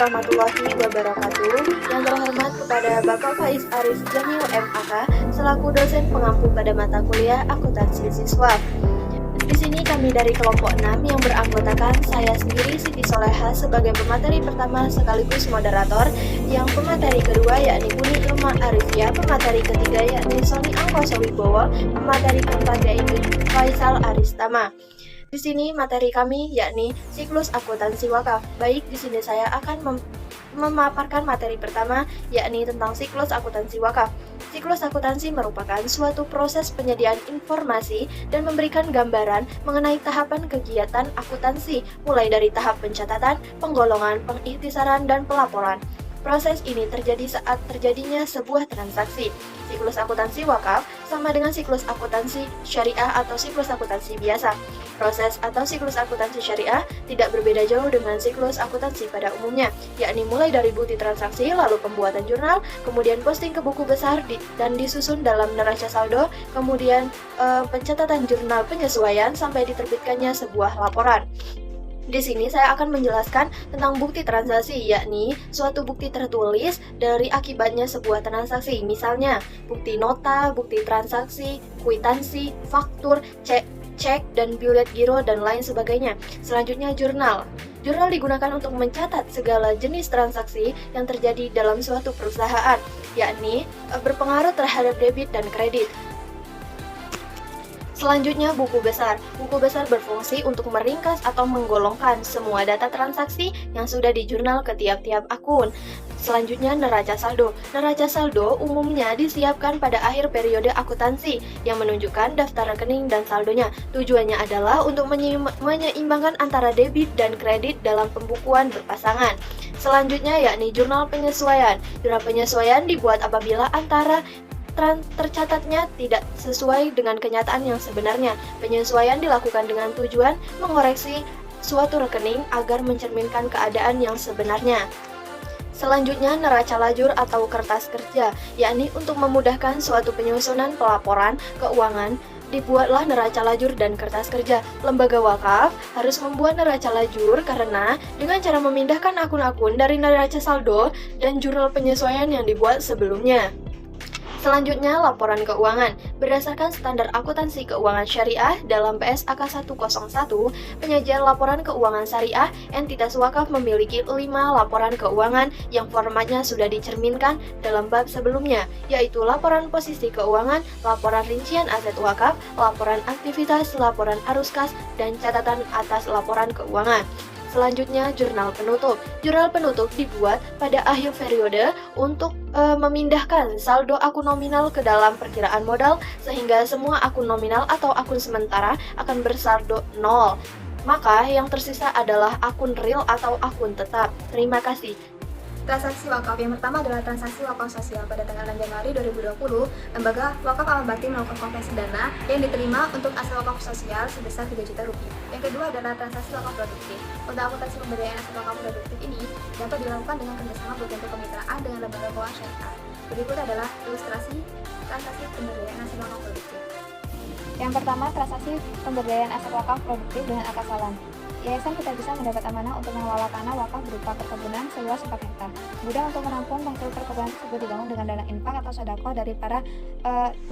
warahmatullahi wabarakatuh. Yang terhormat kepada Bapak Faiz Arif Jamil MAK selaku dosen pengampu pada mata kuliah akuntansi siswa. Di sini kami dari kelompok 6 yang beranggotakan saya sendiri Siti Soleha sebagai pemateri pertama sekaligus moderator, yang pemateri kedua yakni Buni Ilma Arifia, pemateri ketiga yakni Sony Angkoso Wibowo, pemateri keempat yaitu Faisal Aristama. Di sini materi kami yakni siklus akuntansi wakaf. Baik, di sini saya akan memaparkan materi pertama yakni tentang siklus akuntansi wakaf. Siklus akuntansi merupakan suatu proses penyediaan informasi dan memberikan gambaran mengenai tahapan kegiatan akuntansi, mulai dari tahap pencatatan, penggolongan, pengikhtisaran, dan pelaporan. Proses ini terjadi saat terjadinya sebuah transaksi. Siklus akuntansi wakaf sama dengan siklus akuntansi syariah atau siklus akuntansi biasa. Proses atau siklus akuntansi syariah tidak berbeda jauh dengan siklus akuntansi pada umumnya, yakni mulai dari bukti transaksi, lalu pembuatan jurnal, kemudian posting ke buku besar dan disusun dalam neraca saldo, kemudian pencatatan jurnal penyesuaian sampai diterbitkannya sebuah laporan. Di sini saya akan menjelaskan tentang bukti transaksi, yakni suatu bukti tertulis dari akibatnya sebuah transaksi. Misalnya, bukti nota, bukti transaksi, kwitansi, faktur, cek, dan bilet giro, dan lain sebagainya. Selanjutnya, jurnal. Jurnal digunakan untuk mencatat segala jenis transaksi yang terjadi dalam suatu perusahaan, yakni berpengaruh terhadap debit dan kredit. Selanjutnya, buku besar. Buku besar berfungsi untuk meringkas atau menggolongkan semua data transaksi yang sudah di jurnal ke tiap-tiap akun. Selanjutnya, neraca saldo. Neraca saldo umumnya disiapkan pada akhir periode akuntansi yang menunjukkan daftar rekening dan saldonya. Tujuannya adalah untuk menyeimbangkan antara debit dan kredit dalam pembukuan berpasangan. Selanjutnya, yakni jurnal penyesuaian. Jurnal penyesuaian dibuat apabila antara tercatatnya tidak sesuai dengan kenyataan yang sebenarnya. Penyesuaian dilakukan dengan tujuan mengoreksi suatu rekening agar mencerminkan keadaan yang sebenarnya. Selanjutnya, neraca lajur atau kertas kerja, yakni untuk memudahkan suatu penyusunan pelaporan keuangan, dibuatlah neraca lajur dan kertas kerja. Lembaga wakaf harus membuat neraca lajur karena dengan cara memindahkan akun-akun dari neraca saldo dan jurnal penyesuaian yang dibuat sebelumnya. Selanjutnya, laporan keuangan. Berdasarkan standar akuntansi keuangan syariah dalam PSAK 101, penyajian laporan keuangan syariah, entitas wakaf memiliki 5 laporan keuangan yang formatnya sudah dicerminkan dalam bab sebelumnya, yaitu laporan posisi keuangan, laporan rincian aset wakaf, laporan aktivitas, laporan arus kas, dan catatan atas laporan keuangan. Selanjutnya, jurnal penutup. Jurnal penutup dibuat pada akhir periode untuk memindahkan saldo akun nominal ke dalam perkiraan modal, sehingga semua akun nominal atau akun sementara akan bersaldo 0. Maka yang tersisa adalah akun real atau akun tetap. Terima kasih. Transaksi wakaf. Yang pertama adalah transaksi wakaf sosial. Pada tanggal 6 Januari 2020, Lembaga Wakaf Amal Bakti melakukan konversi dana yang diterima untuk aset wakaf sosial sebesar 3 juta rupiah. Yang kedua adalah transaksi wakaf produktif. Untuk akuntansi pemberdayaan aset wakaf produktif ini dapat dilakukan dengan kerjasama berbentuk kemitraan dengan lembaga keuangan syariah. Berikut adalah ilustrasi transaksi pemberdayaan aset wakaf produktif. Yang pertama, transaksi pemberdayaan aset wakaf produktif dengan akad salam. Yayasan Kita Bisa mendapat amanah untuk mengelola tanah wakaf berupa perkebunan seluas 4 hektar. Mudah untuk menampung hasil perkebunan tersebut dibangun dengan dana infak atau sedekah dari para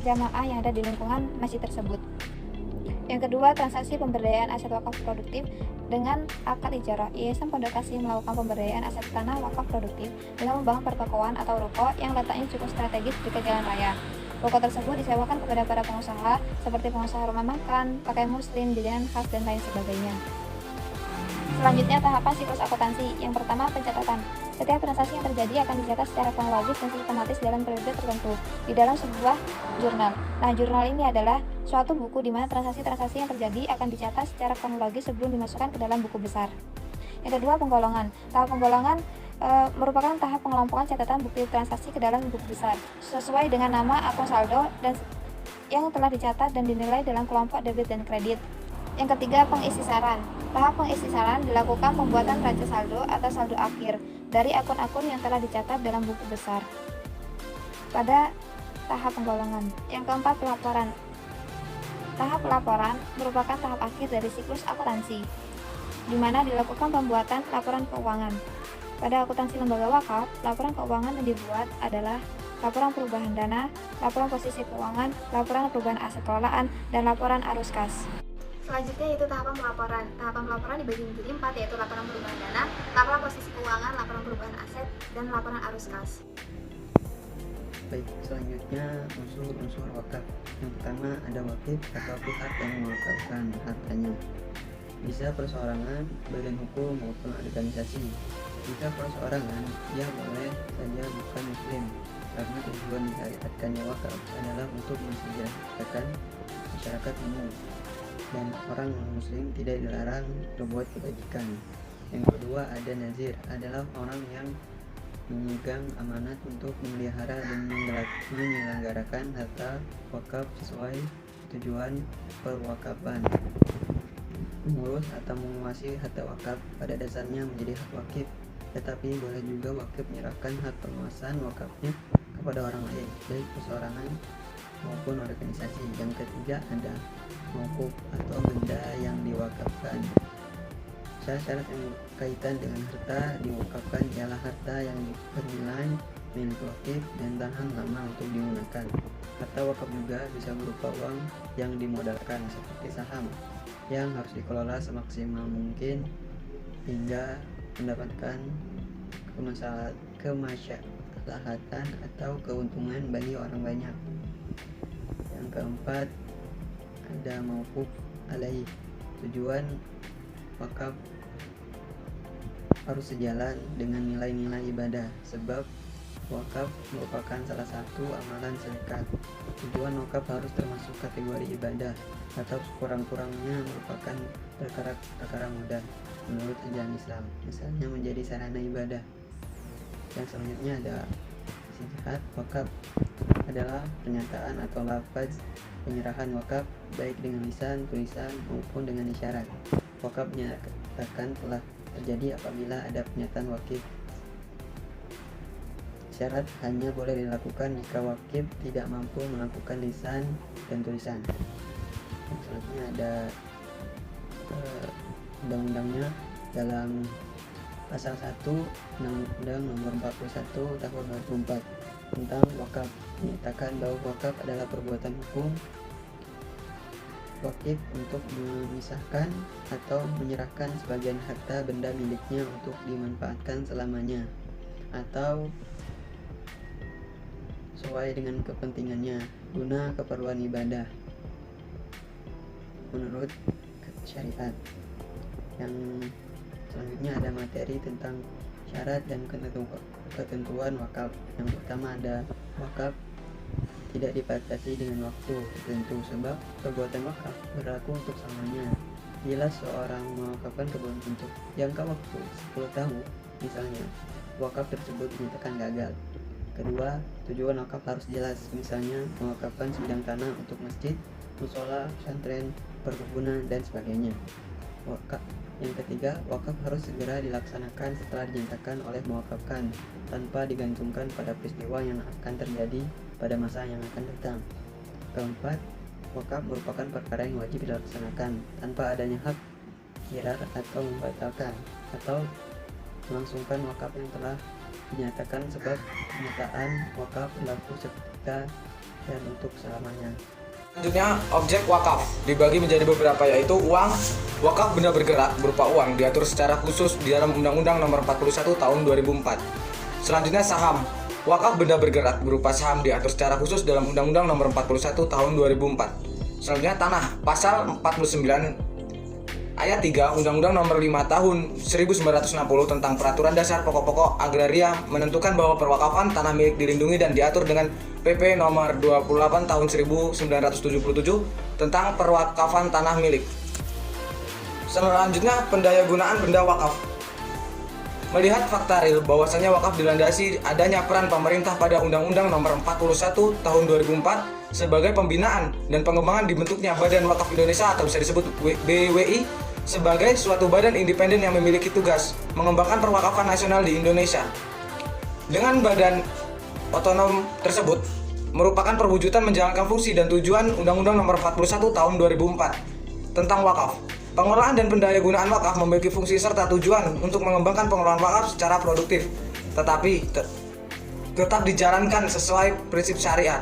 jamaah yang ada di lingkungan masjid tersebut. Yang kedua, transaksi pemberdayaan aset wakaf produktif dengan akad ijarah. Yayasan Pondok Kasih melakukan pemberdayaan aset tanah wakaf produktif dengan membangun pertokoan atau ruko yang letaknya cukup strategis dekat jalan raya. Ruko tersebut disewakan kepada para pengusaha seperti pengusaha rumah makan, pakaian muslim, jajanan khas, dan lain sebagainya. Selanjutnya, tahapan siklus akuntansi. Yang pertama, pencatatan. Setiap transaksi yang terjadi akan dicatat secara kronologis dan sistematis dalam periode tertentu di dalam sebuah jurnal. Nah, jurnal ini adalah suatu buku di mana transaksi-transaksi yang terjadi akan dicatat secara kronologis sebelum dimasukkan ke dalam buku besar. Yang kedua, penggolongan. Tahap penggolongan merupakan tahap pengelompokan catatan bukti transaksi ke dalam buku besar sesuai dengan nama akun saldo dan yang telah dicatat dan dinilai dalam kelompok debit dan kredit. Yang ketiga, pengikhtisaran. Tahap pengikhtisaran dilakukan pembuatan neraca saldo atau saldo akhir dari akun-akun yang telah dicatat dalam buku besar pada tahap penggolongan. Yang keempat, pelaporan. Tahap pelaporan merupakan tahap akhir dari siklus akuntansi, di mana dilakukan pembuatan laporan keuangan. Pada akuntansi lembaga wakaf, laporan keuangan yang dibuat adalah laporan perubahan dana, laporan posisi keuangan, laporan perubahan aset kelolaan, dan laporan arus kas. Selanjutnya yaitu tahapan pelaporan. Tahapan pelaporan dibagi menjadi 4, yaitu laporan perubahan dana, laporan posisi keuangan, laporan perubahan aset, dan laporan arus kas. Baik, selanjutnya unsur-unsur wakaf. Yang pertama ada wakif atau pihak yang mewakafkan hartanya. Bisa perseorangan, badan hukum maupun organisasi. Jika perseorangan, dia boleh saja bukan muslim, karena tujuan disyariatkannya wakaf adalah untuk mensejahterakan masyarakat umum, dan orang muslim tidak dilarang berbuat kebajikan. Yang kedua ada nazir, adalah orang yang memegang amanat untuk memelihara dan menyelenggarakan harta wakaf sesuai tujuan perwakafan. Mengurus atau menguasai harta wakaf pada dasarnya menjadi hak wakif, tetapi boleh juga wakif menyerahkan hak penguasaan wakafnya kepada orang lain, baik perseorangan maupun organisasi. Yang ketiga ada mauquf atau benda yang diwakafkan. Syarat yang berkaitan dengan harta diwakafkan ialah harta yang bernilai milik wakif dan tahan lama untuk digunakan. Harta wakaf juga bisa berupa uang yang dimodalkan seperti saham yang harus dikelola semaksimal mungkin hingga mendapatkan kemaslahatan atau keuntungan bagi orang banyak. Yang keempat ada mauquf alaih. Tujuan wakaf harus sejalan dengan nilai-nilai ibadah, sebab wakaf merupakan salah satu amalan zakat. Tujuan wakaf harus termasuk kategori ibadah atau sekurang-kurangnya merupakan perkara mudah menurut ajaran Islam, misalnya menjadi sarana ibadah. Yang selanjutnya ada sihat. Wakaf adalah pernyataan atau lafaz penyerahan wakaf baik dengan lisan, tulisan maupun dengan isyarat. Wakaf menyatakan telah terjadi apabila ada pernyataan wakif. Syarat hanya boleh dilakukan jika wakif tidak mampu melakukan lisan dan tulisan. Yang selanjutnya ada undang-undangnya. Dalam pasal 1 Undang-Undang Nomor 41 Tahun 2004 tentang wakaf menyatakan bahwa wakaf adalah perbuatan hukum wakif untuk memisahkan atau menyerahkan sebagian harta benda miliknya untuk dimanfaatkan selamanya atau sesuai dengan kepentingannya guna keperluan ibadah menurut syariat. Yang selanjutnya ada materi tentang syarat dan ketentuan wakaf. Yang pertama ada wakaf tidak dibatasi dengan waktu tertentu, sebab perbuatan wakaf berlaku untuk selamanya. Bila seorang mewakafkan kebun untuk jangka waktu 10 tahun misalnya, wakaf tersebut dinyatakan gagal. Kedua, tujuan wakaf harus jelas, misalnya mewakafkan sebidang tanah untuk masjid, musola, pesantren, perkebunan, dan sebagainya. Yang ketiga, wakaf harus segera dilaksanakan setelah dinyatakan oleh mewakafkan, tanpa digantungkan pada peristiwa yang akan terjadi pada masa yang akan datang. Keempat, wakaf merupakan perkara yang wajib dilaksanakan tanpa adanya hak kirar atau membatalkan atau melangsungkan wakaf yang telah dinyatakan, sebab kenyataan wakaf berlaku seketika dan untuk selamanya. Selanjutnya, objek wakaf dibagi menjadi beberapa, yaitu uang. Wakaf benda bergerak berupa uang diatur secara khusus di dalam Undang-Undang Nomor 41 Tahun 2004. Selanjutnya, saham. Wakaf benda bergerak berupa saham diatur secara khusus dalam Undang-Undang Nomor 41 Tahun 2004. Selanjutnya, tanah. Pasal 49 Ayat 3 Undang-Undang Nomor 5 Tahun 1960 tentang Peraturan Dasar Pokok-pokok Agraria menentukan bahwa perwakafan tanah milik dilindungi dan diatur dengan PP Nomor 28 Tahun 1977 tentang perwakafan tanah milik. Selanjutnya, pendayagunaan benda wakaf. Melihat fakta real bahwasanya wakaf dilandasi adanya peran pemerintah pada Undang-Undang Nomor 41 Tahun 2004 sebagai pembinaan dan pengembangan dibentuknya Badan Wakaf Indonesia atau bisa disebut BWI sebagai suatu badan independen yang memiliki tugas mengembangkan perwakafan nasional di Indonesia. Dengan badan otonom tersebut merupakan perwujudan menjalankan fungsi dan tujuan Undang-Undang Nomor 41 Tahun 2004 tentang wakaf. Pengelolaan dan pendayagunaan wakaf memiliki fungsi serta tujuan untuk mengembangkan pengelolaan wakaf secara produktif, tetapi tetap dijalankan sesuai prinsip syariat.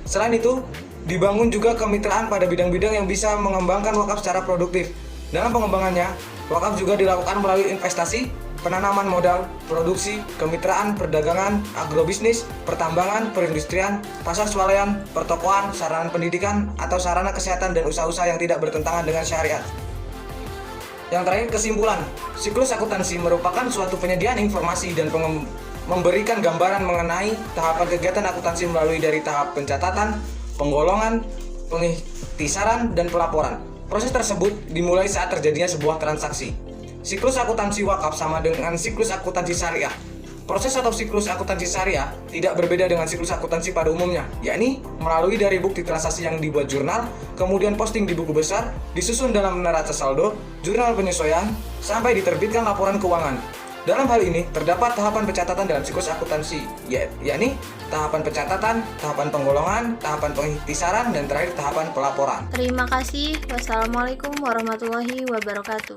Selain itu, dibangun juga kemitraan pada bidang-bidang yang bisa mengembangkan wakaf secara produktif. Dalam pengembangannya, wakaf juga dilakukan melalui investasi, penanaman modal, produksi, kemitraan, perdagangan, agrobisnis, pertambangan, perindustrian, pasar swalayan, pertokoan, sarana pendidikan, atau sarana kesehatan dan usaha-usaha yang tidak bertentangan dengan syariat. Yang terakhir, kesimpulan. Siklus akuntansi merupakan suatu penyediaan informasi dan memberikan gambaran mengenai tahapan kegiatan akuntansi melalui dari tahap pencatatan, penggolongan, pengikhtisaran, dan pelaporan. Proses tersebut dimulai saat terjadinya sebuah transaksi. Siklus akuntansi wakaf sama dengan siklus akuntansi syariah. Proses atau siklus akuntansi syariah tidak berbeda dengan siklus akuntansi pada umumnya, yakni melalui dari bukti transaksi yang dibuat jurnal, kemudian posting di buku besar, disusun dalam neraca saldo, jurnal penyesuaian, sampai diterbitkan laporan keuangan. Dalam hal ini, terdapat tahapan pencatatan dalam siklus akuntansi, yakni tahapan pencatatan, tahapan penggolongan, tahapan pengikhtisaran, dan terakhir tahapan pelaporan. Terima kasih. Wassalamualaikum warahmatullahi wabarakatuh.